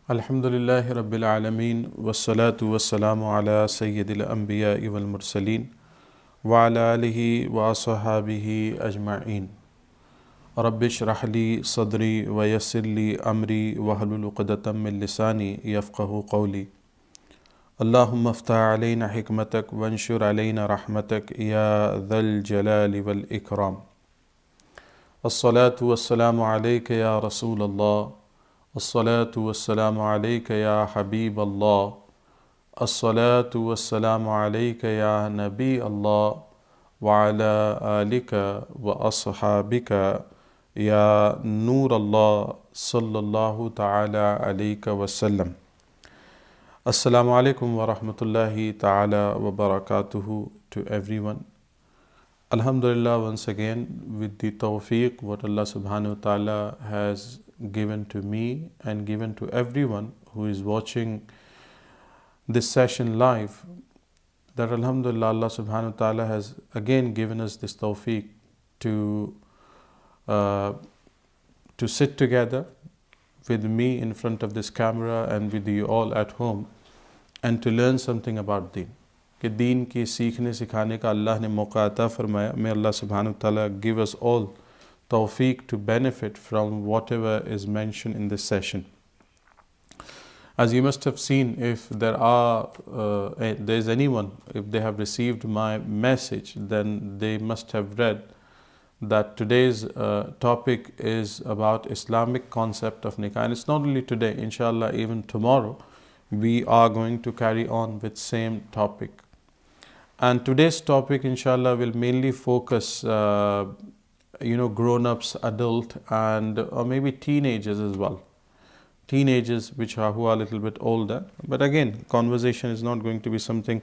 अल्हम्दुलिल्लाहि रब्बिल आलमीन वस्सलातु वस्सलामु अला सय्यिदिल अंबिया वल मुरसलीन व अला आलिहि व अस्हाबिहि अजमईन। रब्बिश्रह ली सदरी व यस्सिर ली अमरी वहलुल उक़दतम मिन लिसानी यफ़क़हू क़ौली। अल्लाहुम्मा अफ़्तह अलैना हिकमतक वंशुर अलैना रहमतक या ज़ल जलालि वल इकराम। अस्सलातु वस्सलामु अलैका या रसूल अल्लाह, अस्सलातु वस्सलामु अलैका या हबीब अल्लाह, अस्सलातु वस्सलामु अलैका या नबी अल्लाह व अला आलिका व अस्हाबिका या नूर अल्लाह सल्लल्लाहु तआला अलैका वसल्लम। Assalamu alaikum wa rahmatullahi ta'ala wa barakatuhu to everyone. Alhamdulillah, once again, with the tawfiq what Allah subhanahu wa ta'ala has given to me and given to everyone who is watching this session live, that alhamdulillah Allah subhanahu wa ta'ala has again given us this tawfiq to sit together with me in front of this camera and with you all at home and to learn something about deen. कि दीन की सीखने सिखाने का अल्लाह ने मौका अता फरमाया. May Allah subhanahu wa ta'ala give us all tawfiq to benefit from whatever is mentioned in this session. As you must have seen, if there is anyone, if they have received my message, then they must have read that today's topic is about Islamic concept of nikah. And it's not only today, inshallah, even tomorrow we are going to carry on with same topic. And today's topic, inshallah, will mainly focus grown-ups, adult, and or maybe teenagers as well. Teenagers who are a little bit older. But again, conversation is not going to be something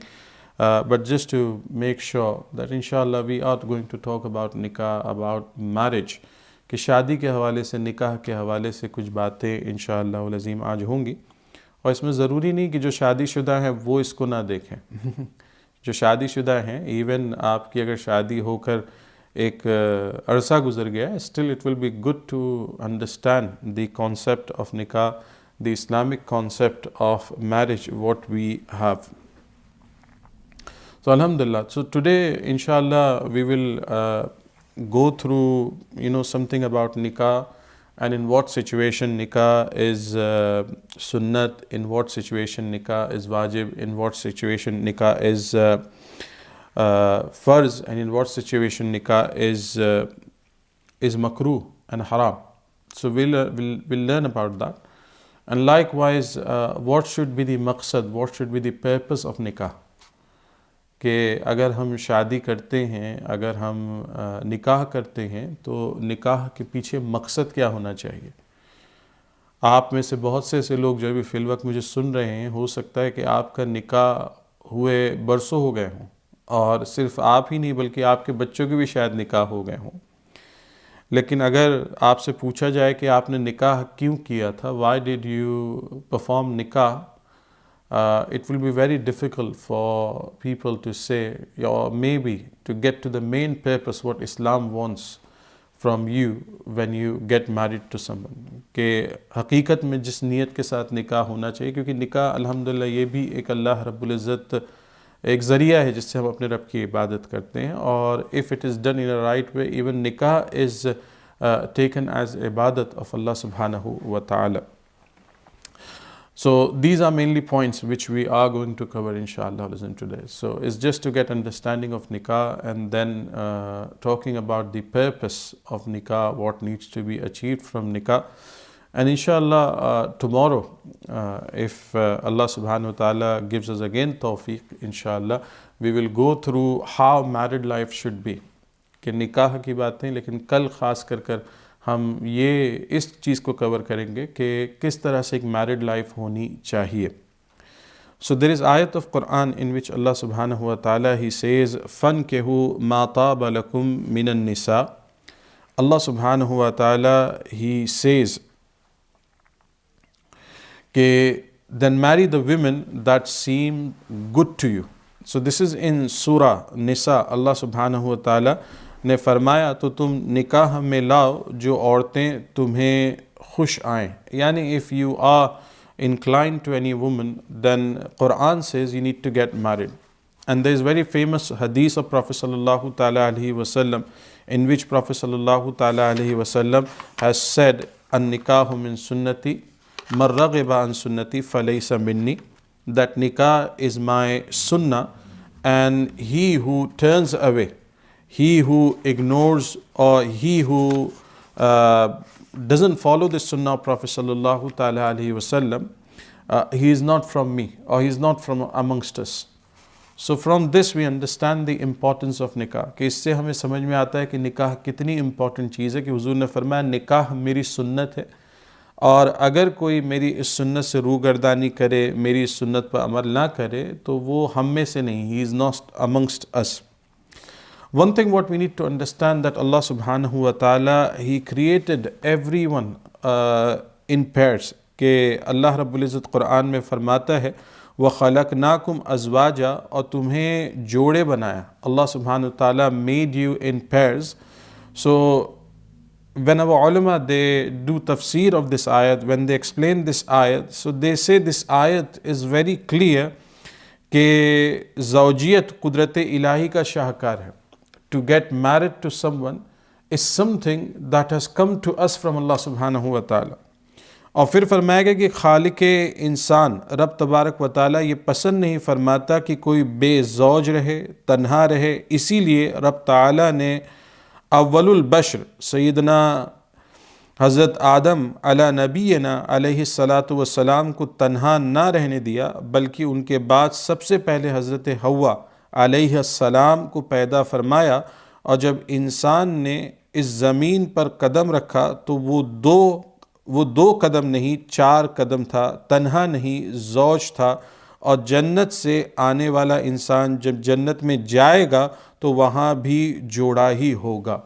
but just to make sure that inshallah we are going to talk about nikah, about marriage, कि शादी के हवाले से, निकाह के हवाले से कुछ बातें इंशाअल्लाह उल अज़ीम आज होंगी. और इसमें ज़रूरी नहीं कि जो शादीशुदा हैं वो इसको ना देखें. जो शादीशुदा हैं, इवन आपकी अगर शादी होकर एक अरसा गुजर गया, still it will be good to understand the concept of निकाह, the Islamic concept of marriage what we have. So alhamdulillah, so today inshallah we will go through something about nikah, and in what situation nikah is sunnat, in what situation nikah is wajib, in what situation nikah is farz, and in what situation nikah is makruh and haram. So we'll learn about that. And likewise, what should be the maqsad, what should be the purpose of nikah. कि अगर हम शादी करते हैं, अगर हम निकाह करते हैं, तो निकाह के पीछे मकसद क्या होना चाहिए. आप में से बहुत से ऐसे लोग जो अभी फ़िल वक्त मुझे सुन रहे हैं, हो सकता है कि आपका निकाह हुए बरसों हो गए हों, और सिर्फ आप ही नहीं बल्कि आपके बच्चों के भी शायद निकाह हो गए हों. लेकिन अगर आपसे पूछा जाए कि आपने निकाह क्यों किया था, वाई डिड यू परफॉर्म निकाह, it will be very difficult for people to say, or maybe to get to the main purpose what Islam wants from you when you get married to someone. कि हकीकत में जिस नीयत के साथ निकाह होना चाहिए, क्योंकि निकाह अल्हम्दुलिल्लाह ये भी एक अल्लाह रब्बुल इज़्ज़त एक ज़रिया है जिससे हम अपने रब की इबादत करते हैं. और if it is done in a right way, even nikah is taken as ibadat of Allah subhanahu wa ta'ala. So these are mainly points which we are going to cover inshallah today. So it's just to get understanding of nikah, and then talking about the purpose of nikah, what needs to be achieved from nikah. And inshallah tomorrow, if Allah subhanahu wa ta'ala gives us again tawfiq, inshallah, we will go through how married life should be. कि निकाह की बातें, लेकिन कल ख़ास कर हम ये इस चीज़ को कवर करेंगे कि किस तरह से एक मैरिड लाइफ होनी चाहिए. So there is ayat of Quran in which Allah subhanahu wa ta'ala he says, فَانْكِحُوا مَا طَابَ لَكُم مِّنَ النِّسَاءِ. Allah subhanahu wa ta'ala he says कि then marry the women that seem good to you. So this is in Surah Nisa. Allah subhanahu wa ta'ala ने फरमाया तो तुम निकाह में लाओ जो औरतें तुम्हें खुश आएँ. यानी if you are inclined to any woman, then Quran says you need to get married. And there is very famous hadith of Prophet sallallahu ta'ala alaihi wasallam, in which Prophet sallallahu ta'ala alaihi wasallam has said, "An-nikahu min sunnati, man raghiba an sunnati falaysa minni," that nikah is my sunnah, and he who turns away, he who ignores, or he who doesn't follow the sunnah of Prophet sallallahu ta'ala alaihi wasallam, he is not from me, or he is not from amongst us. So from this we understand the importance of nikah, कि इससे हमें समझ में आता है कि निकाह कितनी इम्पॉर्टेंट चीज़ है, कि हुजूर ने फरमाया निकाह मेरी सुन्नत है, और अगर कोई मेरी इस सुन्नत से रूगर्दानी करे, मेरी इस सुन्नत पर अमल ना करे, तो वो हम में से नहीं, he is not amongst us. One thing what we need to understand, that Allah subhanahu wa ta'ala, He created everyone in pairs. कि अल्लाह रब्बुल इज़्ज़त क़ुरान में फरमाता है, वख़लक़नाकुम अज़वाजा, और तुम्हें जोड़े बनाया. Allah subhanahu wa ta'ala made you in pairs. So when our ulama, they do tafsir of this ayat, when they explain this ayat, so they say this ayat is very clear कि ज़ौजियत कुदरत इलाही का शाहकार है. To get married to someone is something that has come to us from Allah subhanahu wa ta'ala. और फिर फरमाएगा कि खालिक इंसान रब तबारक व तआला ये पसंद नहीं फरमाता कि कोई बेज़ौज रहे, तन्हा रहे. इसीलिए रब तआला ने अव्वलुल बशर सैयदना हज़रत आदम अला नबीना अलैहिस्सलातु वस्सलाम को तन्हा ना रहने दिया, बल्कि उनके बाद सबसे पहले हज़रत हव्वा अलैहिस्सलाम को पैदा फरमाया. और जब इंसान ने इस ज़मीन पर कदम रखा तो वो दो कदम नहीं, 4 कदम था, तन्हा नहीं, ज़ौज था. और जन्नत से आने वाला इंसान जब जन्नत में जाएगा तो वहाँ भी जोड़ा ही होगा.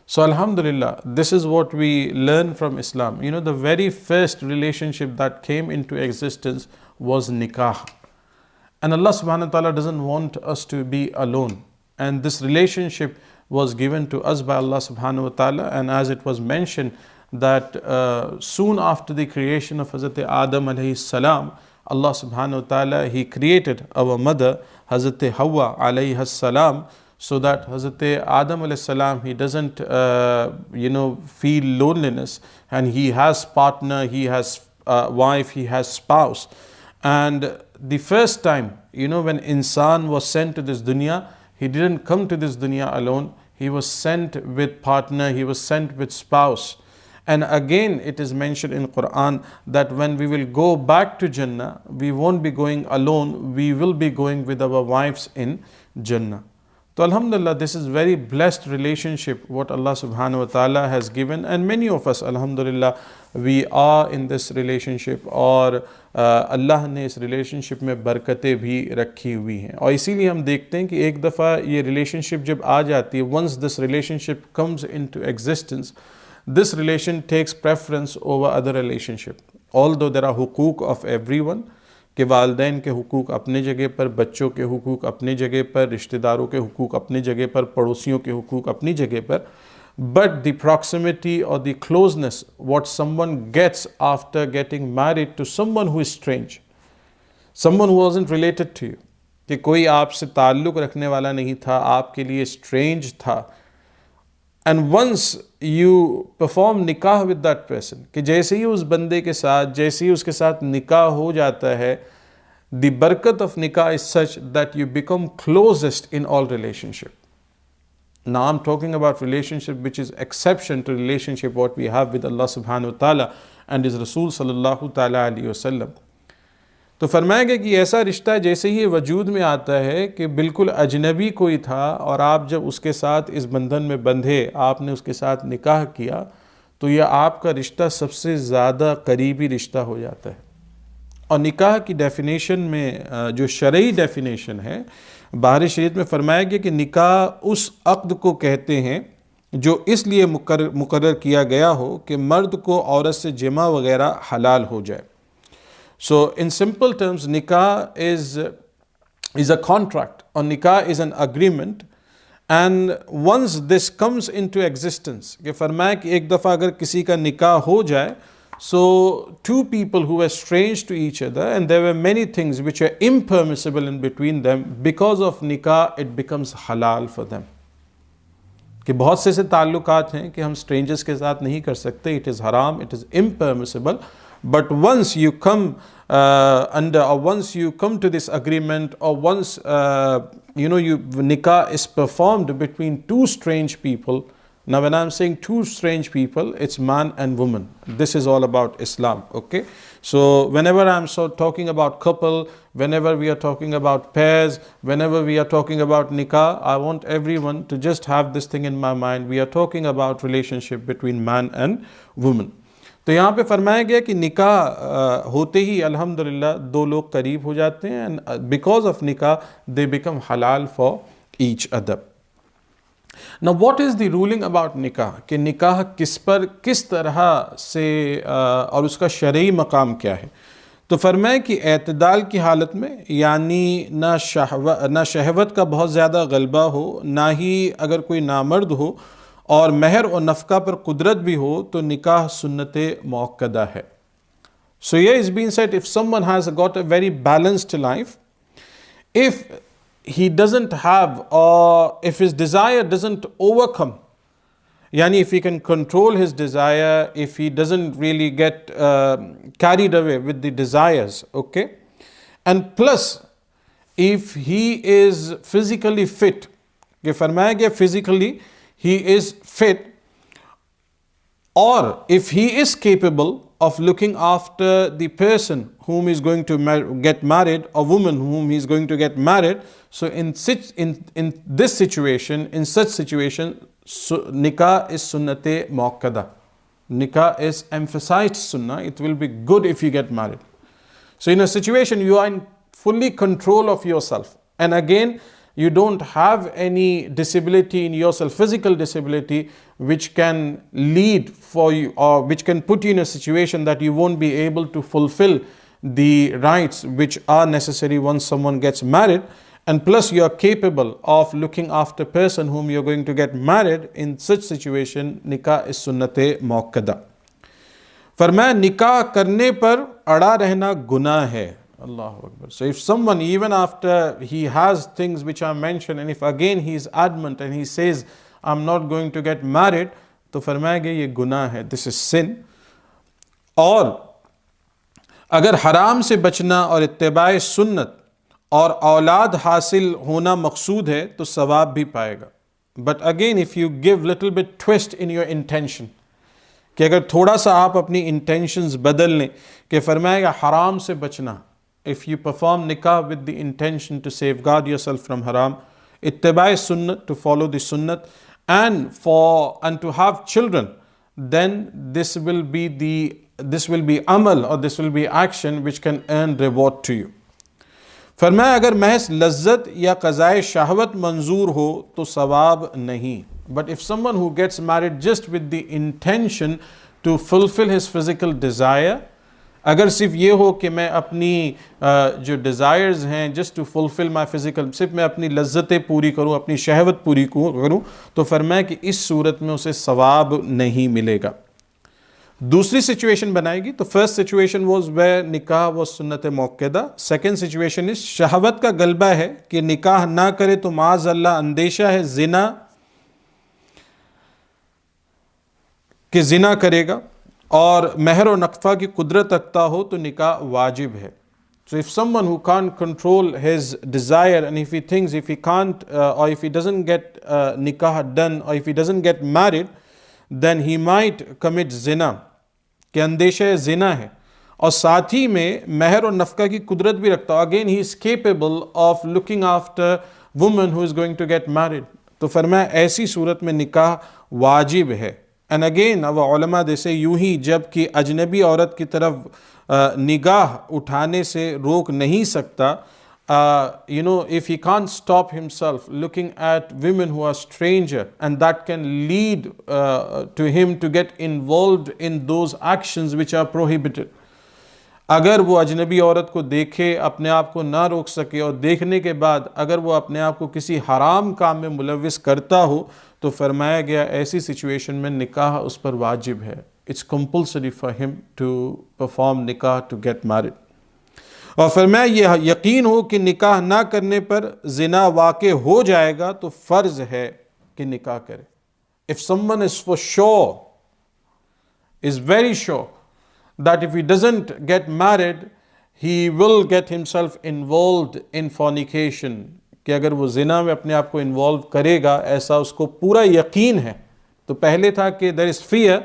So Alhamdulillah, this is what we learn from Islam. You know, the very first relationship that came into existence was nikah. And Allah subhanahu wa ta'ala doesn't want us to be alone. And this relationship was given to us by Allah subhanahu wa ta'ala. And as it was mentioned that soon after the creation of Hazrat Adam alayhi salam, Allah subhanahu wa ta'ala, He created our mother Hazrat Hawwa alayhi salam, so that Hazrat Adam alayhi salam, he doesn't feel loneliness, and he has partner, he has wife, he has spouse. And the first time, when insan was sent to this dunya, he didn't come to this dunya alone. He was sent with partner, he was sent with spouse. And again it is mentioned in Quran that when we will go back to Jannah, we won't be going alone, we will be going with our wives in Jannah. So Alhamdulillah, this is very blessed relationship what Allah subhanahu wa ta'ala has given, and many of us Alhamdulillah we are in this relationship, और अल्लाह ने इस relationship में बरकतें भी रखी हुई हैं. और इसीलिए हम देखते हैं कि एक दफ़ा ये relationship जब आ जाती है, once this relationship comes into existence, this relation takes preference over other relationship. Although there are हुकूक of everyone, कि वालिदैन के हुकूक अपनी जगह पर, बच्चों के हुकूक अपनी जगह पर, रिश्तेदारों के हुकूक अपनी जगह पर, पड़ोसियों के हुकूक अपनी जगह पर, but the proximity or the closeness what someone gets after getting married to someone who is strange, someone who wasn't related to you, कि कोई आपसे ताल्लुक़ रखने वाला नहीं था, आपके लिए strange था. And once you perform nikah with that person, कि जैसे ही उस बंदे के साथ, जैसे ही उसके साथ निकाह हो जाता है, the barakat of nikah is such that you become closest in all relationship. Now I'm talking about relationship which is exception to relationship what we have with Allah subhanahu wa ta'ala and His Rasul sallallahu ta'ala alayhi wa sallam. तो फरमाएगा कि ऐसा रिश्ता जैसे ही वजूद में आता है कि बिल्कुल अजनबी कोई था, और आप जब उसके साथ इस बंधन में बंधे, आपने उसके साथ निकाह किया, तो यह आपका रिश्ता सबसे ज़्यादा करीबी रिश्ता हो जाता है. और निकाह की डेफिनेशन में जो शरई डेफिनेशन है, बाहरी शरीयत में फरमाया गया कि निकाह उस अक़्द को कहते हैं जो इसलिए मुकर्रर किया गया हो कि मर्द को औरत से जिमा वगैरह हलाल हो जाए. So in simple terms, nikah is a contract, or nikah is an agreement, and once this comes into existence, कि फरमाया कि एक दफ़ा अगर किसी का निकाह हो जाए So two people who were strange to each other, and there were many things which are impermissible in between them, because of nikah it becomes halal for them. कि बहुत से ताल्लुकात हैं कि हम strangers के साथ नहीं कर सकते, it is haram, it is impermissible. But once you come or once you come to this agreement, or once nikah is performed between two strange people. Now when I'm saying two strange people, it's man and woman. This is all about Islam, okay? So whenever I'm talking about couple, whenever we are talking about pairs, whenever we are talking about nikah, I want everyone to just have this thing in my mind. We are talking about relationship between man and woman. तो यहाँ पे फरमाया गया कि निकाह होते ही अल्हम्दुलिल्लाह दो लोग करीब हो जाते हैं, and because of nikah they become halal for each other. Now what is the ruling about nikah? कि निकाह किस पर किस तरह से और उसका शरई मकाम क्या है? तो फरमाया कि एतदाल की हालत में, यानी ना शहवत का बहुत ज़्यादा गलबा हो, ना ही अगर कोई नामर्द हो, और महर और नफ़का पर कुदरत भी हो, तो निकाह सुन्नत मुअक्कदा है. So here is being said, if someone has got a very balanced life, if he doesn't have, or if his desire doesn't overcome, yani if he can control his desire, if he doesn't really get carried away with the desires, okay, and plus if he is physically fit, कि फरमाया गया physically he is fit, or if he is capable of looking after the person whom he is going to get married, or woman whom he is going to get married. So in this situation, in such situation, nikah is sunnate muakkada. Nikah is emphasized sunnah. It will be good if you get married. So in a situation you are in fully control of yourself, and again you don't have any disability in yourself, physical disability, which can lead for you, or which can put you in a situation that you won't be able to fulfill the rights which are necessary once someone gets married, and plus you are capable of looking after person whom you are going to get married. In such situation, nikah is sunnate muakkada. फरमाया निकाह करने पर अड़ा रहना गुनाह है. Allahu Akbar. So if someone, even after he has things which are mentioned, and if again he is adamant and he says, I'm not going to get married, तो फरमाया गया ये गुनाह है, this is sin. और अगर हराम से बचना और इत्तिबाए सुन्नत और औलाद हासिल होना मकसूद है, तो सवाब भी पाएगा. But again, if you give little bit twist in your intention, कि अगर थोड़ा सा आप अपनी intentions बदल लें, कि फरमाएगा हराम से बचना, if you perform nikah with the intention to safeguard yourself from haram, ittibai sunnat, to follow the sunnat, and to have children, then this will be amal, or this will be action which can earn reward to you. फरमाया अगर महज लज्जत या क़ज़ाए शहवत मंजूर हो तो सवाब नहीं. But if someone who gets married just with the intention to fulfill his physical desire, अगर सिर्फ ये हो कि मैं अपनी जो डिज़ायर्स हैं, just to fulfil my physical, सिर्फ मैं अपनी लज्जतें पूरी करूँ, अपनी शहवत पूरी करूँ, तो फरमाया कि इस सूरत में उसे सवाब नहीं मिलेगा. दूसरी सिचुएशन बनाएगी. तो फर्स्ट सिचुएशन वाज वेयर निकाह वाज सुन्नत मुअक्कदा. सेकंड सिचुएशन इज शहवत का गलबा है कि निकाह ना करे तो माज़ अल्लाह अंदेशा है जिना, कि जिना करेगा, और महर और नक़फ़ा की कुदरत रखता हो तो निकाह वाजिब है. So if someone who can't control his desire, and if he thinks if he can't or if he doesn't get nikah done, or if he doesn't get married, then he might commit zina, कि अंदेशा ज़िना है, और साथ ही में महर और नफ़का की कुदरत भी रखता हो. Again he is capable of looking after woman who is going to get married, तो फरमाया ऐसी सूरत में निकाह वाजिब है. एंड अगेन अब उलमा जैसे यूं ही जब कि अजनबी औरत की तरफ निगाह उठाने से रोक नहीं सकता, if he can't stop himself looking at women who are stranger, and that can lead to him to get involved in those actions which are prohibited. अगर वो अजनबी औरत को देखे, अपने आप को ना रोक सके, और देखने के बाद अगर वो अपने आप को किसी हराम काम में मुलविस करता हो, तो फरमाया गया ऐसी सिचुएशन में निकाह उस पर वाजिब है. it's compulsory for him to perform nikah, to get married. और फरमाया ये यकीन हो कि निकाह ना करने पर जिना वाक़े हो जाएगा तो फ़र्ज़ है कि निकाह करे. If someone is for sure, is very sure that if he doesn't get married, he will get himself involved in fornication, कि अगर वो जिना में अपने आप को इन्वॉल्व करेगा, ऐसा उसको पूरा यकीन है. तो पहले था कि there is fear.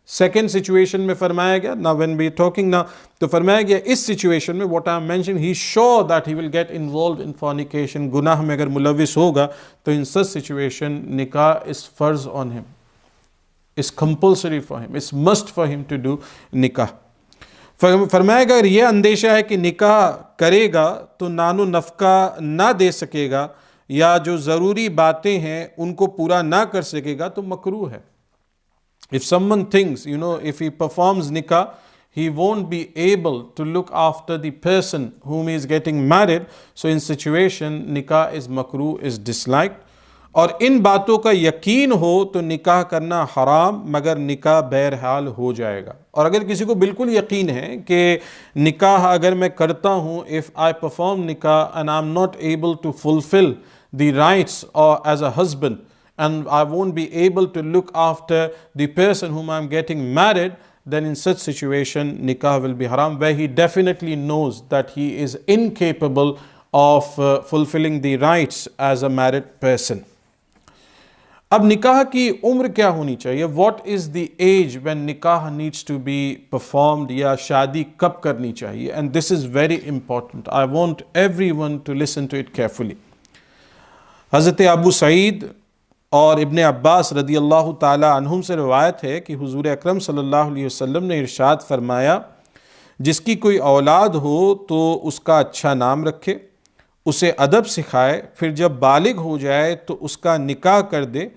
Second situation में फरमाया गया, ना व्हेन वी टॉकिंग ना, तो फरमाया गया इस सिचुएशन में what I am mention, he sure that he will get involve in fornication, गुनाह में अगर मुलविस होगा, तो इन सच सिचुएशन निकाह इज फर्ज on him, is compulsory for him, it's must for him to do निकाह. फरमाया गया अगर यह अंदेशा है कि निकाह करेगा तो नानो नफका ना दे सकेगा या जो ज़रूरी बातें हैं उनको पूरा ना कर सकेगा तो मकरूह है. If someone thinks, if he performs nikah, he won't be able to look after the person whom he is getting married, so in situation nikah is makruh, is disliked. और इन बातों का यकीन हो तो निकाह करना हराम, मगर निकाह बहरहाल हो जाएगा. और अगर किसी को बिल्कुल यकीन है कि निकाह अगर मैं करता हूँ, इफ़ आई परफॉर्म निकाह and I am not able to fulfil the rights और as a husband, and I won't be able to look after the person whom I'm getting married, then in such situation nikah will be haram, where he definitely knows that he is incapable of fulfilling the rights as a married person. अब निकाह की उम्र क्या होनी चाहिए? What is the age when nikah needs to be performed, या शादी कब करनी चाहिए? And this is very important. I want everyone to listen to it carefully. हज़रत अबू सईद और इब्ने अब्बास रदी अल्लाह ताला अन्हुम से रिवायत है कि हुजूर अकरम सल्लल्लाहु अलैहि वसल्लम ने इरशाद फरमाया, जिसकी कोई औलाद हो तो उसका अच्छा नाम रखे, उसे अदब सिखाए, फिर जब बालिग हो जाए तो उसका निकाह कर दे,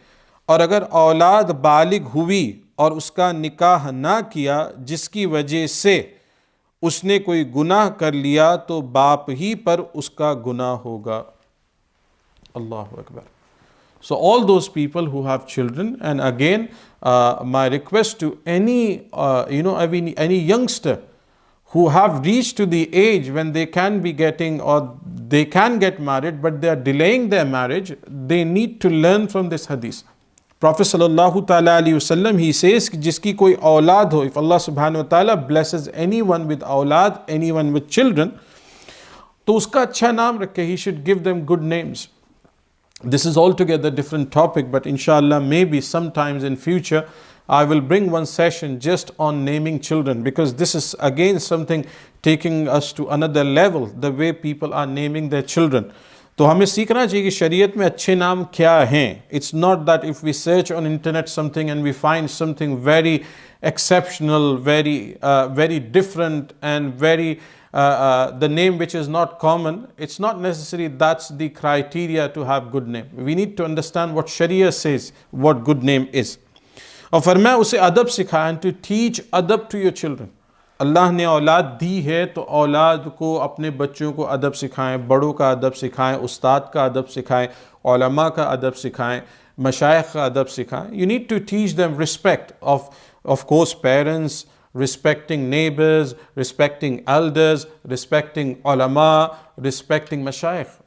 और अगर औलाद बालिग हुई और उसका निकाह ना किया जिसकी वजह से उसने कोई गुनाह कर लिया तो बाप ही पर उसका गुनाह होगा. अल्लाहु Akbar. So all those people who have children, and again my request to any youngster who have reached to the age when they can be getting, or they can get married but they are delaying their marriage, they need to learn from this hadith. Prophet sallallahu ta'ala alayhi wasallam, he says कि जिसकी कोई औलाद हो, if Allah subhanahu wa ta'ala blesses anyone with औलाद, anyone with children, तो उसका अच्छा नाम रखे, he should give them good names. This is altogether different topic, but inshallah maybe sometimes in future I will bring one session just on naming children, because this is again something taking us to another level, the way people are naming their children. तो हमें सीखना चाहिए कि शरीयत में अच्छे नाम क्या हैं. It's not that if we search on internet something and we find something very exceptional, very different and very the name which is not common, it's not necessary that's the criteria to have good name. We need to understand what Sharia says, what good name is. और फरमाया उसे अदब सिखाएं, and to teach adab to your children. अल्लाह ने औलाद दी है तो औलाद को, अपने बच्चों को अदब सिखाएं, बड़ों का अदब सिखाएं, उस्ताद का अदब सिखाएं, उलमा का अदब सिखाएं, मशाइख का अदब सिखाएं. You need to teach them respect of course parents, respecting neighbors, respecting elders, respecting ulama, respecting mashayikh.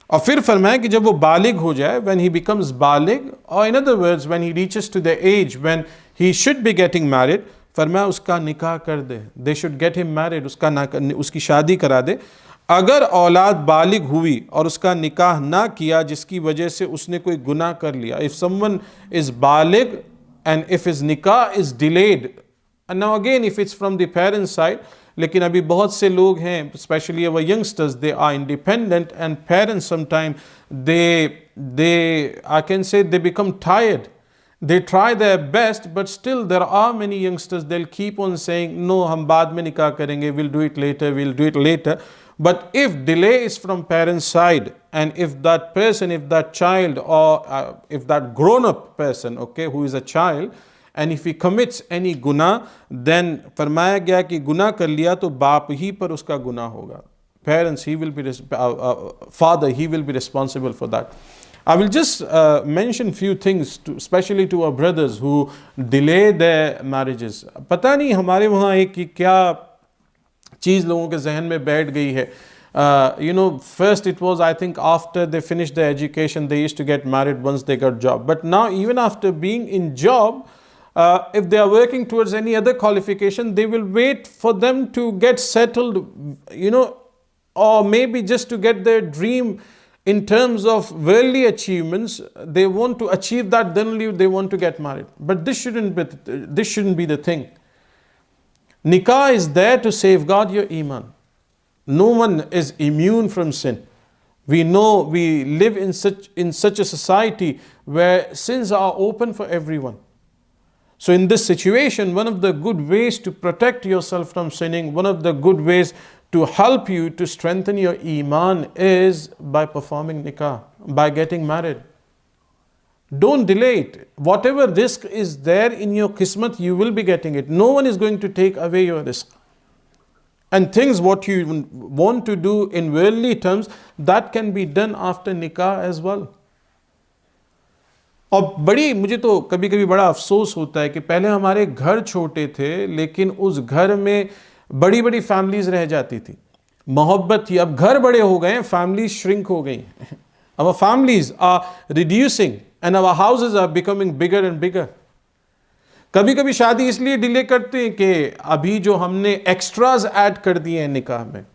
और फिर फरमाया कि जब वो बालिग हो जाए, when he becomes balig, or in other words when he reaches to the age when he should be getting married, फरमाया उसका निकाह कर दे, they should get him married, उसकी शादी करा दे. अगर औलाद बालिग हुई और उसका निकाह ना किया जिसकी वजह से उसने कोई गुनाह कर लिया, if someone is balig and if his nikah is delayed, and now again if it's from the parents side, लेकिन अभी बहुत से लोग हैं, especially our youngsters, they are independent, and parents sometimes they I can say they become tired. They try their best, but still there are many youngsters, they'll keep on saying no, हम बाद में निकाह करेंगे, we'll do it later. But if delay is from parents side, and if that person, if that child, or if that grown up person, okay, who is a child, and if he commits any गुनाह, then फरमाया गया कि गुनाह कर लिया तो बाप ही पर उसका गुनाह होगा. Parents, he will be father, he will be responsible for that. I will just mention few things, especially to our brothers who delay their marriages. पता नहीं हमारे वहाँ एक क्या चीज़ लोगों के जहन में बैठ गई है. First it was, I think, after they finished their education, they used to get married once they got job. But now, even after being in job, if they are working towards any other qualification, they will wait for them to get settled, or maybe just to get their dream in terms of worldly achievements. They want to achieve that, then only they want to get married. But this shouldn't be the thing. Nikah is there to safeguard your iman. No one is immune from sin. We know we live in such a society where sins are open for everyone. So in this situation, one of the good ways to protect yourself from sinning, one of the good ways to help you to strengthen your iman is by performing nikah, by getting married. Don't delay it. Whatever risk is there in your qismat, you will be getting it. No one is going to take away your risk. And things what you want to do in worldly terms, that can be done after nikah as well. और मुझे तो कभी कभी बड़ा अफसोस होता है कि पहले हमारे घर छोटे थे, लेकिन उस घर में बड़ी बड़ी फैमिलीज रह जाती थी, मोहब्बत थी. अब घर बड़े हो गए, फैमिलीज श्रिंक हो गई. Our families are reducing and our houses are becoming bigger and bigger. कभी कभी शादी इसलिए डिले करते हैं कि अभी जो हमने एक्स्ट्राज ऐड कर दिए हैं निकाह में.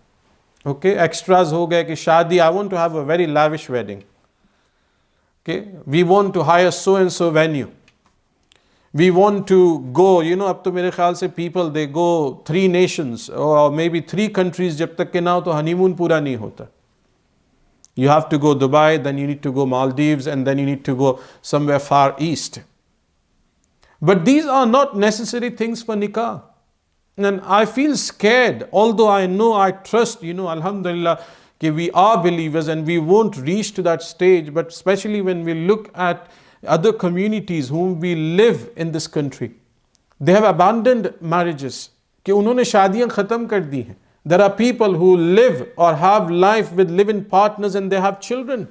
ओके, एक्स्ट्राज हो गए कि शादी, I want to have a very lavish wedding. Okay, we want to hire so and so venue. We want to go, अब तो मेरे ख्याल से पीपल दे गो 3 nations और मे बी 3 countries. जब तक के ना हो तो हनीमून पूरा नहीं होता. You have to go Dubai, then you need to go Maldives, and then you need to go somewhere far east. But these are not necessary things for nikah. And I feel scared, although I know, I trust, alhamdulillah, that we are believers and we won't reach to that stage. But especially when we look at other communities whom we live in this country, they have abandoned marriages. कि उन्होंने शादियां खत्म कर दी हैं. There are people who live or have life with live-in partners and they have children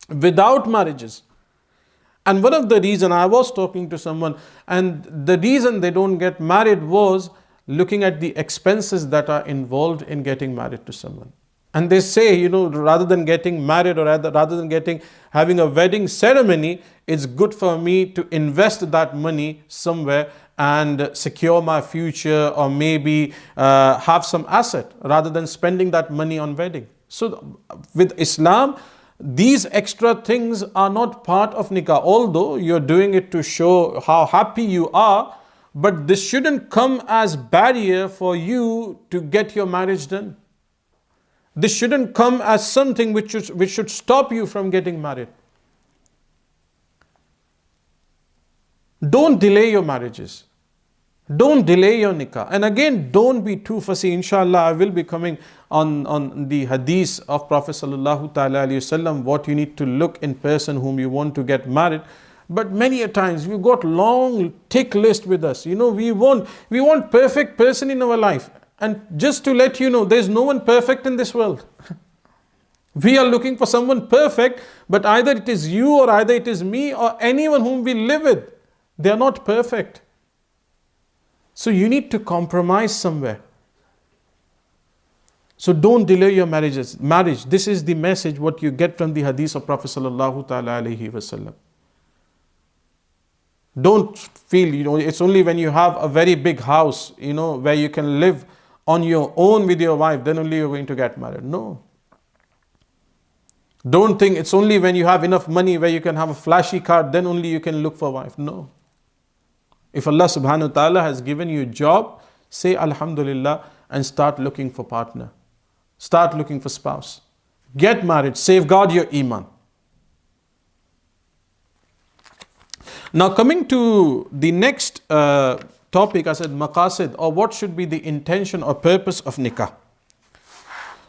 without marriages. And one of the reasons, I was talking to someone, and the reason they don't get married was looking at the expenses that are involved in getting married to someone. And they say, rather than getting married or rather than having a wedding ceremony, it's good for me to invest that money somewhere and secure my future, or maybe have some asset rather than spending that money on wedding. So with Islam, these extra things are not part of nikah, although you're doing it to show how happy you are, but this shouldn't come as barrier for you to get your marriage done. This shouldn't come as something which should stop you from getting married. Don't delay your marriages. Don't delay your nikah. And again, don't be too fussy. Inshallah, I will be coming on the hadith of Prophet sallallahu ta'ala alayhi wasallam, what you need to look in person whom you want to get married. But many a times we've got long, thick list with us. We want perfect person in our life. And just to let you know, there's no one perfect in this world. We are looking for someone perfect, but either it is you or either it is me or anyone whom we live with. They are not perfect. So you need to compromise somewhere. So don't delay your marriage. This is the message what you get from the hadith of Prophet sallallahu ta'ala alayhi wasallam. Don't feel, it's only when you have a very big house, where you can live on your own with your wife, then only you're going to get married. No. Don't think it's only when you have enough money where you can have a flashy car, then only you can look for a wife. No. If Allah subhanahu wa ta'ala has given you a job, say Alhamdulillah and start looking for partner. Start looking for spouse. Get married. Safeguard your iman. Now coming to the next topic, I said maqasid, or what should be the intention or purpose of nikah.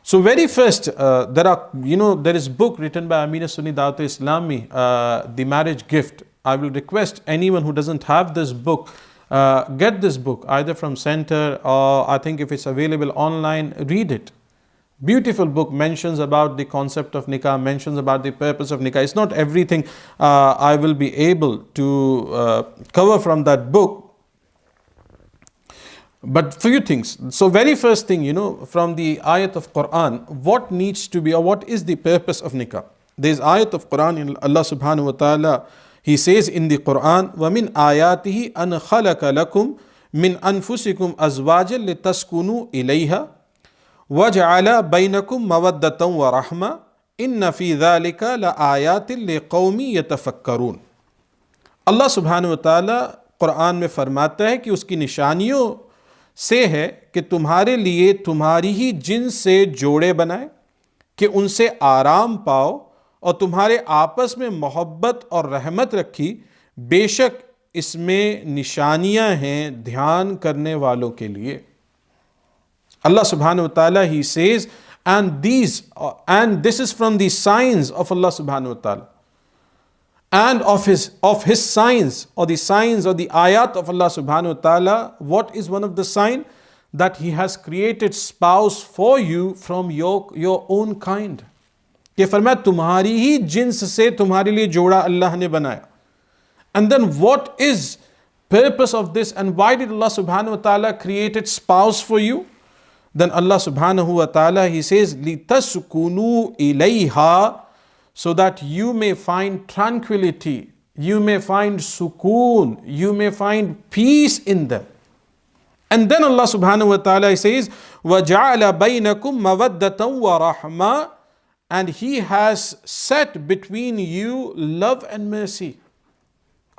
So very first, there is book written by Amina Sunni Dawat Islami, The Marriage Gift. I will request anyone who doesn't have this book, get this book either from center, or I think if it's available online, read it. Beautiful book, mentions about the concept of nikah, mentions about the purpose of nikah. It's not everything I will be able to cover from that book, but few things. So very first thing, from the ayat of Quran, what needs to be, or what is the purpose of nikah? There's ayat of Quran in Allah subhanahu wa ta'ala. He says in the Quran, وَمِنْ آيَاتِهِ أَنْ خَلَقَ لَكُمْ مِنْ أَنفُسِكُمْ أَزْوَاجًا لِتَسْكُنُوا إِلَيْهَا وَجَعَلَ بَيْنَكُمْ مَوَدَّةً وَرَحْمَةً إِنَّ فِي ذَلِكَ لَآيَاتٍ لِقَوْمٍ يَتَفَكَّرُونَ. Allah subhanahu wa ta'ala Quran में फरमाता है कि उसकी निशानियों से है कि तुम्हारे लिए तुम्हारी ही जिन्स से जोड़े बनाए कि उनसे आराम पाओ और तुम्हारे आपस में मोहब्बत और रहमत रखी, बेशक इसमें निशानियां हैं ध्यान करने वालों के लिए. Allah subhanahu wa ta'ala, he says, and this is from the signs of Allah subhanahu wa ta'ala, and of his signs, or the signs or the ayat of Allah subhanahu wa ta'ala. What is one of the sign? That he has created spouse for you from your own kind. कि फरमाया तुम्हारी ही jeans से तुम्हारे लिए जोड़ा अल्लाह ने बनाया. And then what is purpose of this, and why did Allah subhanahu wa ta'ala created spouse for you? Then Allah subhanahu wa ta'ala, he says, لِتَسْكُنُوا إِلَيْهَا, so that you may find tranquility, you may find sukoon, you may find peace in them. And then Allah subhanahu wa ta'ala says, وَجَعَلَ بَيْنَكُمْ مَوَدَّةً وَرَحْمَةً, and He has set between you love and mercy.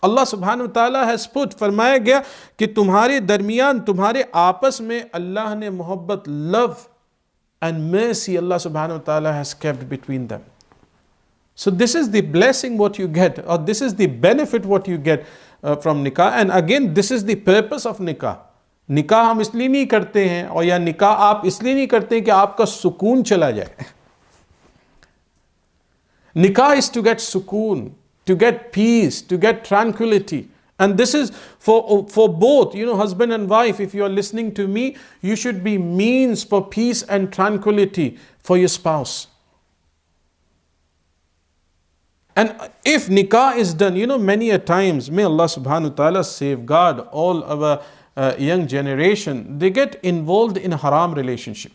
Allah subhanahu wa ta'ala has put, फरमाया गया कि तुम्हारे दरमियान, तुम्हारे आपस में अल्लाह ने मोहब्बत, love and mercy, Allah subhanahu wa ta'ala has kept between them. So this is the blessing what you get, or this is the benefit what you get from nikah. And again, this is the purpose of nikah. निकाह हम इसलिए नहीं करते हैं, और या निकाह आप इसलिए नहीं करते हैं कि आपका सुकून चला जाए. निकाह is to get sukoon, to get peace, to get tranquility. And this is for both, husband and wife. If you are listening to me, you should be means for peace and tranquility for your spouse. And if nikah is done, many a times, may Allah subhanahu wa ta'ala safeguard all our young generation, they get involved in a haram relationship.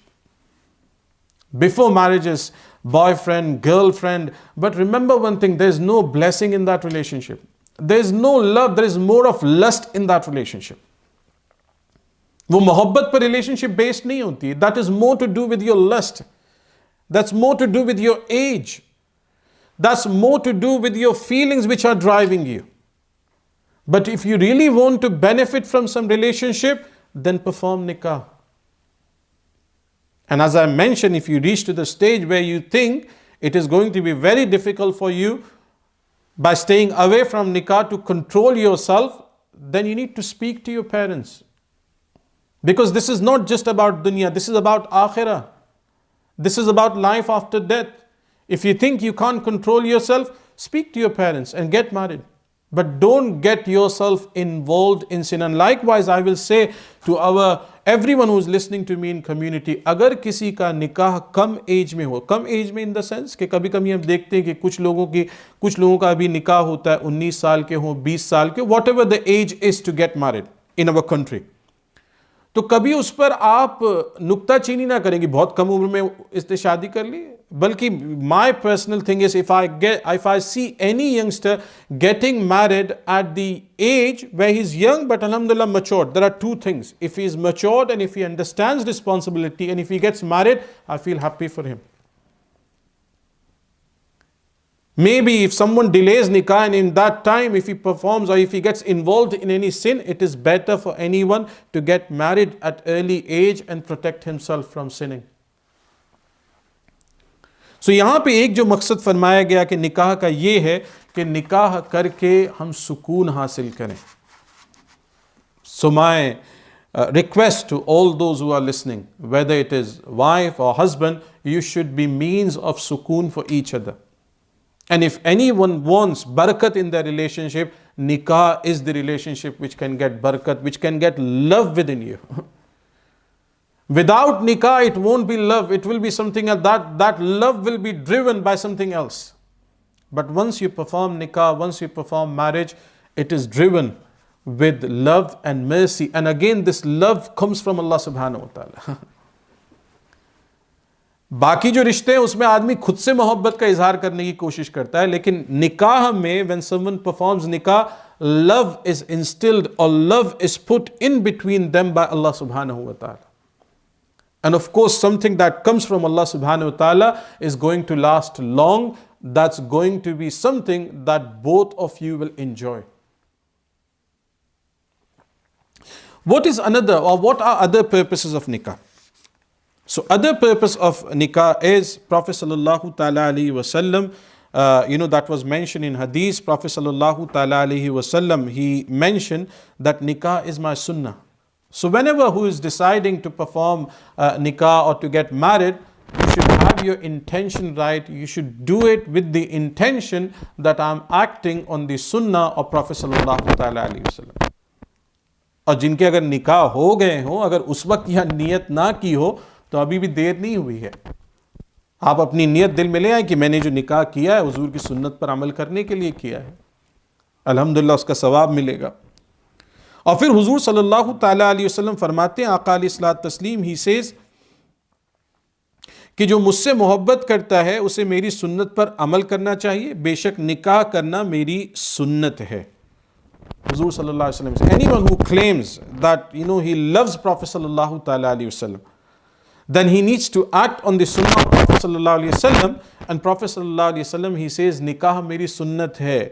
Before marriages, boyfriend, girlfriend. But remember one thing, there is no blessing in that relationship. There is no love, there is more of lust in that relationship. वो मोहब्बत पर relationship based नहीं होती. That is more to do with your lust. That's more to do with your age. That's more to do with your feelings which are driving you. But if you really want to benefit from some relationship, then perform nikah. And as I mentioned, if you reach to the stage where you think it is going to be very difficult for you by staying away from nikah to control yourself, then you need to speak to your parents. Because this is not just about dunya, this is about akhirah. This is about life after death. If you think you can't control yourself, speak to your parents and get married. But don't get yourself involved in sin. And likewise, I will say to everyone who is listening to me in community, अगर किसी का निकाह कम as में हो, कम as में in the sense कि कभी कभी हम देखते हैं कि कुछ लोगों का अभी निकाह होता है 19 साल के हो, 20 साल के, whatever the age is to get married in our country. तो कभी उस पर आप नुक्ताचीनी ना करेंगे बहुत कम उम्र में इसने शादी कर ली. बल्कि my personal thing is, if I see any youngster getting married at the age where he's young but alhamdulillah matured, there are two things. If he is matured and if he understands responsibility and if he gets married, I feel happy for him. Maybe if someone delays nikah and in that time if he performs or if he gets involved in any sin, it is better for anyone to get married at early age and protect himself from sinning. So यहाँ पे एक जो मकसद फरमाया गया कि निकाह का ये है कि निकाह करके हम सुकून हासिल करें. So my request to all those who are listening, whether it is wife or husband, you should be means of sukoon for each other. And if anyone wants barakat in their relationship, nikah is the relationship which can get barakat, which can get love within you. Without nikah, it won't be love. It will be something else. That love will be driven by something else. But once you perform nikah, once you perform marriage, it is driven with love and mercy. And again, this love comes from Allah subhanahu wa ta'ala. बाकी जो रिश्ते हैं उसमें आदमी खुद से मोहब्बत का इजहार करने की कोशिश करता है, लेकिन निकाह में when someone performs nikah, love is instilled or love is put in between them by Allah subhanahu wa ta'ala. And of course, something that comes from Allah subhanahu wa ta'ala is going to last long. That's going to be something that both of you will enjoy. What is another, or what are other purposes of nikah? So other purpose of nikah is Prophet sallallahu ta'ala alaihi wasallam, that was mentioned in hadith. Prophet sallallahu ta'ala alaihi wasallam, he mentioned that nikah is my sunnah. So whenever who is deciding to perform nikah or to get married, you should have your intention right. You should do it with the intention that I'm acting on the sunnah of Prophet sallallahu ta'ala alaihi wasallam. और जिनके अगर निकाह हो गए हो, अगर उस वक्त यह नियत ना की हो, तो अभी भी देर नहीं हुई है. आप अपनी नियत दिल में ले आए कि मैंने जो निकाह किया है हुजूर की सुन्नत पर अमल करने के लिए किया है, अल्हम्दुलिल्लाह उसका सवाब मिलेगा. और फिर हुजूर सल्लल्लाहु ताला अलैहि वसल्लम फरमाते हैं, आका अलैहिस्सलात तस्लीम, ही सेज कि जो मुझसे मोहब्बत करता है उसे मेरी सुन्नत पर अमल करना चाहिए, बेशक निकाह करना मेरी सुन्नत है. हुजूर सल्लल्लाहु अलैहि वसल्लम, anyone who claims that he loves Prophet sallallahu ta'ala alaihi wasallam, then he needs to act on the sunnah of Prophet sallallahu alaihi wasallam. And Prophet sallallahu alaihi wasallam, he says, nikah meri sunnat hai,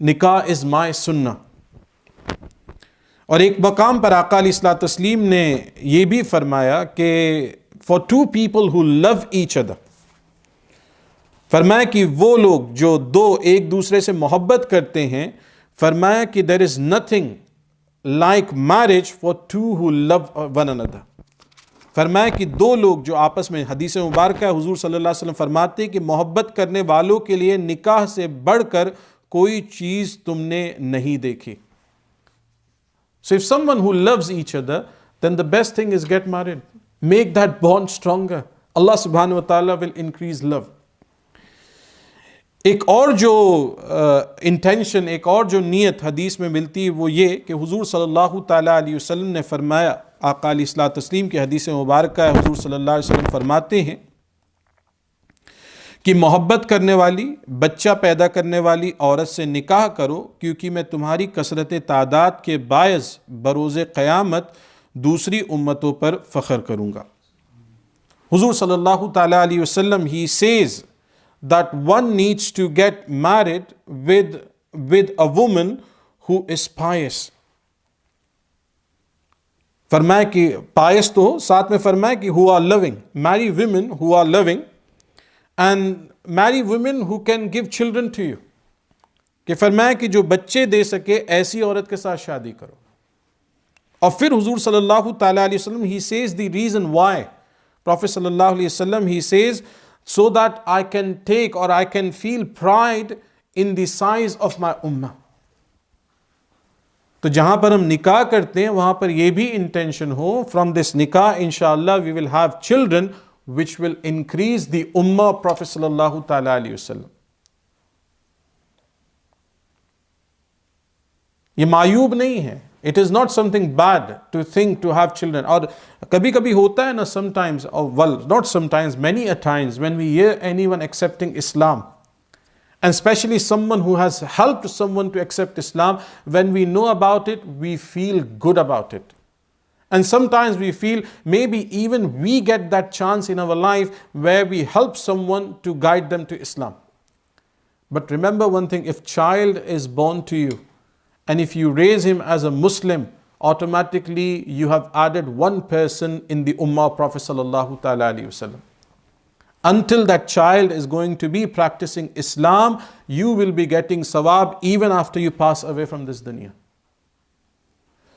nikah is my sunnah. और एक मकाम पर आका अलैहिस्सलात तस्लीम ने ये भी फरमाया कि for two people who love each other, फरमाया कि वो लोग जो दो एक दूसरे से मोहब्बत करते हैं, फरमाया कि there is nothing like marriage for two who love one another. फरमाया कि दो लोग जो आपस में, हदीस मुबारक है, हुजूर सल्लल्लाहु अलैहि वसल्लम फरमाते कि मोहब्बत करने वालों के लिए निकाह से बढ़कर कोई चीज तुमने नहीं देखी. So if someone who loves each other, then the best thing is get married. Make that bond stronger. Allah subhanahu wa ta'ala will increase love. एक और जो इंटेंशन, एक और जो नीयत हदीस में मिलती है वो ये कि हुजूर सल्लल्लाहु ताला अलैहि वसल्लम ने फरमाया, आका अलैहिस्सलातु तस्लीम की हदीस मुबारक है, हुजूर सल्लल्लाहु अलैहि वसल्लम फरमाते हैं कि मोहब्बत करने वाली, बच्चा पैदा करने वाली औरत से निकाह करो, क्योंकि मैं तुम्हारी कसरत तादाद के बायस बरोज़े क़यामत दूसरी उम्मतों पर फ़ख्र करूँगा. हुजूर सल्लल्लाहु ताला अलैहि वसल्लम, ही says that one needs to get married with a woman who is pious. फरमाया कि pious तो हो, साथ में फरमाया कि who are loving. Marry women who are loving and marry women who can give children to you. कि फरमाया कि जो बच्चे दे सके ऐसी औरत के साथ शादी करो. और फिर हुजूर सल्लल्लाहु ताला अलैहि वसल्लम, he says the reason why. Prophet सल्लल्लाहु अलैहि वसल्लम, he says, so that I can take or I can feel pride in the size of my ummah. तो जहां पर हम निकाह करते हैं वहां पर यह भी इंटेंशन हो, from this nikah inshallah we will have children which will increase the ummah of Prophet sallallahu ta'ala alayhi wasallam. ये मायूब नहीं है. It is not something bad to think to have children. और कभी कभी होता है ना, sometimes, or well, not sometimes, many a times when we hear anyone accepting Islam, and especially someone who has helped someone to accept Islam, when we know about it, we feel good about it. And sometimes we feel maybe even we get that chance in our life where we help someone to guide them to Islam. But remember one thing, if child is born to you, and if you raise him as a Muslim, automatically you have added one person in the Ummah of Prophet sallallahu ta'ala alayhi wasallam. Until that child is going to be practicing Islam, you will be getting sawab even after you pass away from this dunya.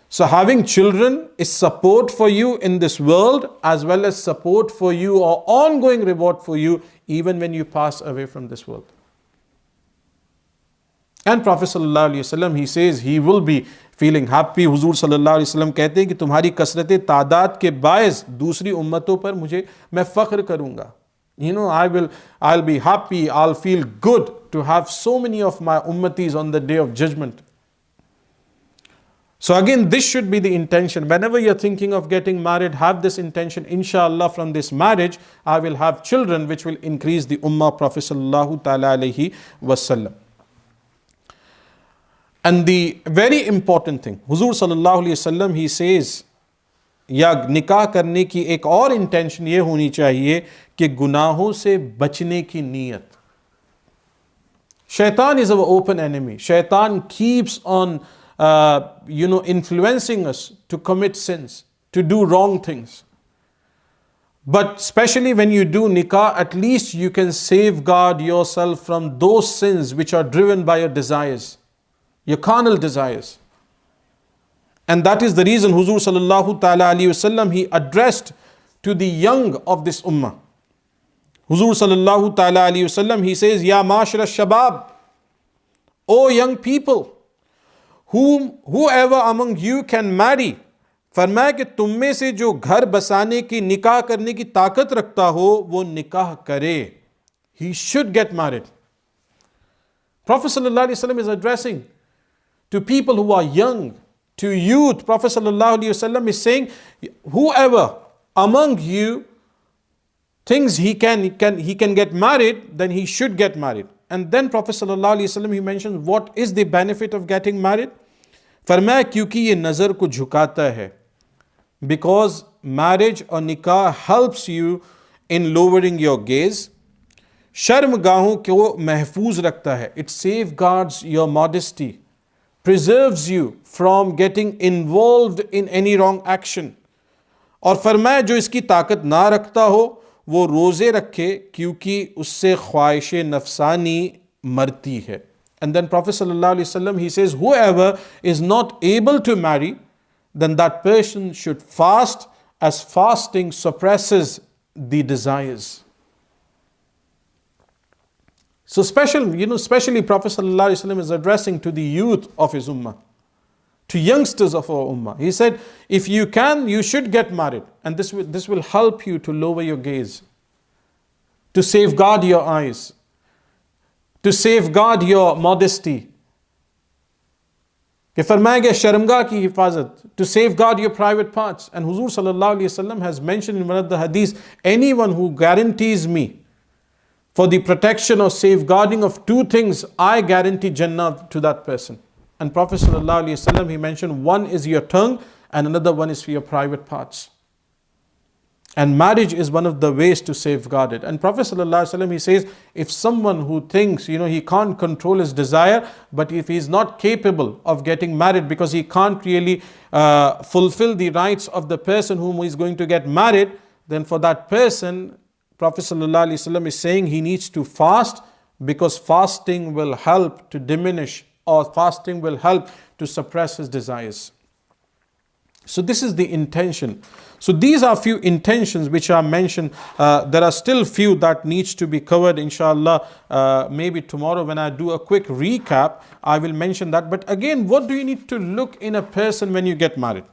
So having children is support for you in this world as well as support for you or ongoing reward for you even when you pass away from this world. And Prophet sallallahu alaihi wasallam, he says he will be feeling happy. हुजूर सल्लल्लाहु अलैहि वसल्लम कहते हैं कि तुम्हारी कसरत तादाद के बायस दूसरी उम्मतों पर मैं फ़ख्र करूँगा. I'll be happy, I'll feel good to have so many of my ummatis on the day of judgment. So again, this should be the intention. Whenever you're thinking of getting married, have this intention, inshallah, from this marriage, I will have children which will increase the ummah of Prophet sallallahu ta'ala alayhi wasallam. And the very important thing, Huzur sallallahu alayhi wasallam, he says, या निकाह करने की एक और intention ये होनी चाहिए कि गुनाहों से बचने की नीयत. Shaitan is our open enemy. Shaitan keeps on influencing us to commit sins, to do wrong things. But especially when you do nikah, at least you can safeguard yourself from those sins which are driven by your desires, your carnal desires. And that is the reason Huzur sallallahu ta'ala alayhi wasallam, he addressed to the young of this ummah. Huzur sallallahu ta'ala alayhi wasallam, he says, Ya ma'ashara shabab, O young people, whoever among you can marry, फरमाया कि तुम में से जो घर बसाने की निकाह करने की ताकत रखता हो वो निकाह करे. He should get married. Prophet sallallahu alaihi wasallam is addressing to people who are young, to youth. Prophet sallallahu alaihi wasallam is saying, whoever among you thinks he can get married, then he should get married. And then Prophet sallallahu alaihi wasallam, he mentions what is the benefit of getting married. फरमाया क्योंकि ये नज़र को झुकाता है. Because marriage or nikah helps you in lowering your gaze. शर्मगाहों को महफूज रखता है. It safeguards your modesty, preserves you from getting involved in any wrong action. और फरमाया जो इसकी ताकत ना रखता हो वो रोज़े रखे क्योंकि उससे ख्वाहिश नफसानी मरती है. And then Prophet sallallahu alaihi wasallam, he says, whoever is not able to marry, then that person should fast, as fasting suppresses the desires. So especially Prophet sallallahu alaihi wasallam is addressing to the youth of his ummah, to youngsters of our ummah. He said, if you can, you should get married, and this will help you to lower your gaze, to safeguard your eyes, to safeguard your modesty. कि फरमाया गया शर्मगाह की हिफाजत, to safeguard your private parts. And Huzur sallallahu alaihi wasallam has mentioned in one of the hadiths, anyone who guarantees me for the protection or safeguarding of two things, I guarantee Jannah to that person. And Prophet sallallahu alaihi wasallam, he mentioned one is your tongue and another one is for your private parts. And marriage is one of the ways to safeguard it. And Prophet ﷺ, he says, if someone who thinks, he can't control his desire, but if he's not capable of getting married because he can't really fulfill the rights of the person whom he's going to get married, then for that person, Prophet ﷺ is saying he needs to fast, because fasting will help to diminish, or fasting will help to suppress his desires. So this is the intention. So these are few intentions which are mentioned. There are still few that needs to be covered, inshallah. Maybe tomorrow when I do a quick recap, I will mention that. But again, what do you need to look in a person when you get married?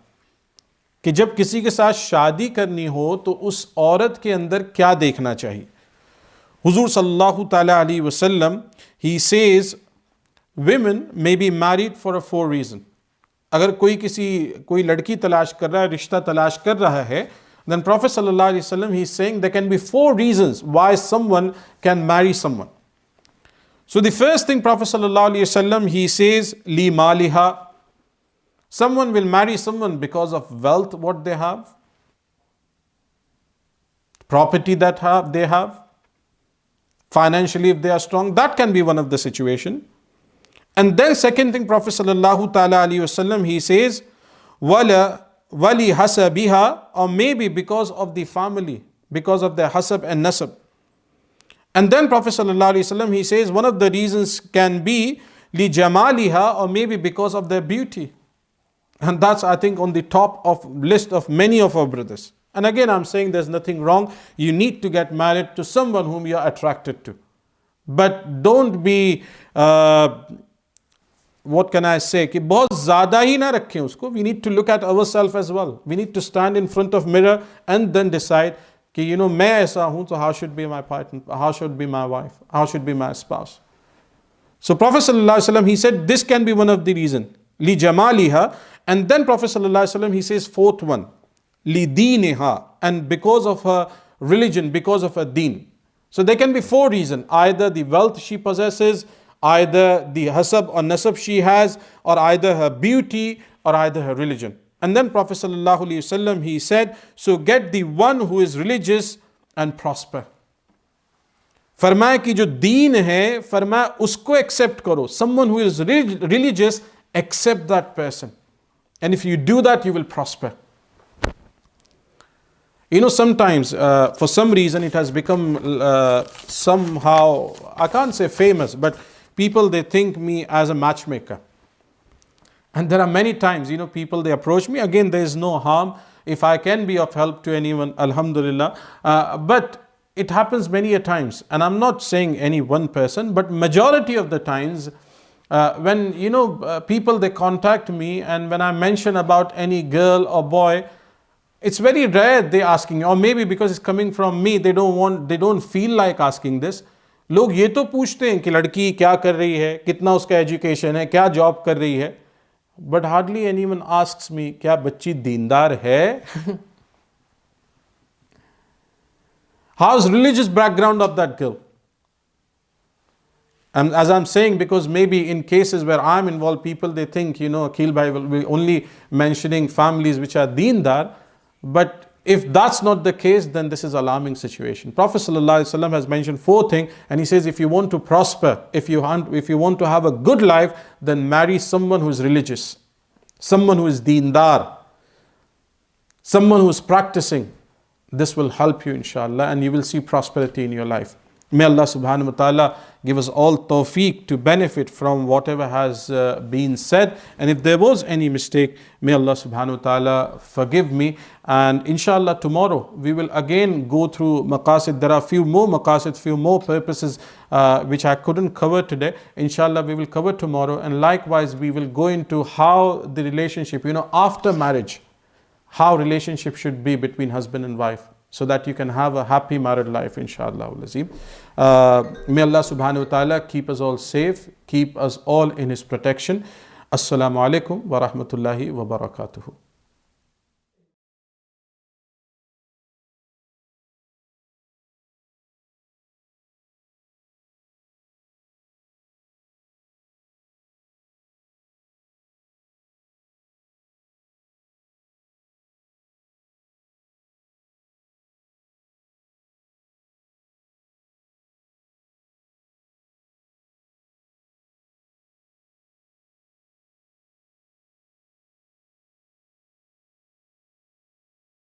कि जब किसी के साथ शादी करनी हो तो उस औरत के अंदर क्या देखना चाहिए? Huzur sallallahu ta'ala alayhi wasallam, he says, women may be married for a 4 reasons. अगर कोई लड़की तलाश कर रहा है, रिश्ता तलाश कर रहा है, then Prophet sallallahu alaihi wasallam, he is saying there can be 4 reasons why someone can marry someone. So the first thing Prophet sallallahu alaihi wasallam, he says, li maliha. Someone will marry someone because of wealth, what they have, property that they have, financially if they are strong. That can be one of the situation. And then second thing, Prophet sallallahu ta'ala alayhi wasallam, he says, wala wali hasabiha, or maybe because of the family, because of their hasab and nasab. And then Prophet sallallahu alayhi wasallam, he says, one of the reasons can be li jamaliha, or maybe because of their beauty. And that's, I think, on the top of list of many of our brothers. And again, I'm saying there's nothing wrong. You need to get married to someone whom you're attracted to. But don't be what can I say, कि बहुत ज़्यादा ही ना रखें उसको. We need to look at ourselves as well. We need to stand in front of mirror and then decide कि मैं ऐसा हूँ, so how should be my partner, how should be my wife, how should be my spouse. So Prophet sallallahu alaihi wasallam, he said this can be one of the reason, li jamaliha, and then Prophet sallallahu alaihi wasallam, he says fourth one, li diniha, and because of her religion, because of her deen. So there can be four reasons: either the wealth she possesses, either the hasab or nasab she has, or either her beauty, or either her religion. And then Prophet sallallahu alaihi wasallam, he said, so get the one who is religious and prosper. फरमाया कि जो दीन है, फरमाया उसको accept करो. Someone who is religious, accept that person. And if you do that, you will prosper. Sometimes for some reason it has become somehow, I can't say famous, but people, they think me as a matchmaker. And there are many times, people, they approach me. Again, there is no harm. If I can be of help to anyone, alhamdulillah. But it happens many a times, and I'm not saying any one person, but majority of the times when people, they contact me, and when I mention about any girl or boy, it's very rare they asking, or maybe because it's coming from me, they don't feel like asking this. लोग ये तो पूछते हैं कि लड़की क्या कर रही है, कितना उसका एजुकेशन है, क्या जॉब कर रही है, but hardly anyone asks me क्या बच्ची दीनदार है. How's religious background of that girl? And as I'm saying, because maybe in cases where I'm involved, people, they think, Akhil Bhai will be only mentioning families which are deendar. But if that's not the case, then this is alarming situation. Prophet ﷺ has mentioned four things, and he says, if you want to prosper, if you want to have a good life, then marry someone who is religious, someone who is deendar, someone who is practicing. This will help you, inshallah, and you will see prosperity in your life. May Allah subhanahu wa ta'ala give us all tawfiq to benefit from whatever has been said. And if there was any mistake, may Allah subhanahu wa ta'ala forgive me. And inshallah, tomorrow we will again go through maqasid. There are few more maqasid, few more purposes which I couldn't cover today. Inshallah, we will cover tomorrow. And likewise, we will go into how the relationship, after marriage, how relationship should be between husband and wife, so that you can have a happy married life, inshallah. May Allah subhanahu wa ta'ala keep us all safe, keep us all in His protection. Assalamu alaikum wa rahmatullahi wa barakatuhu.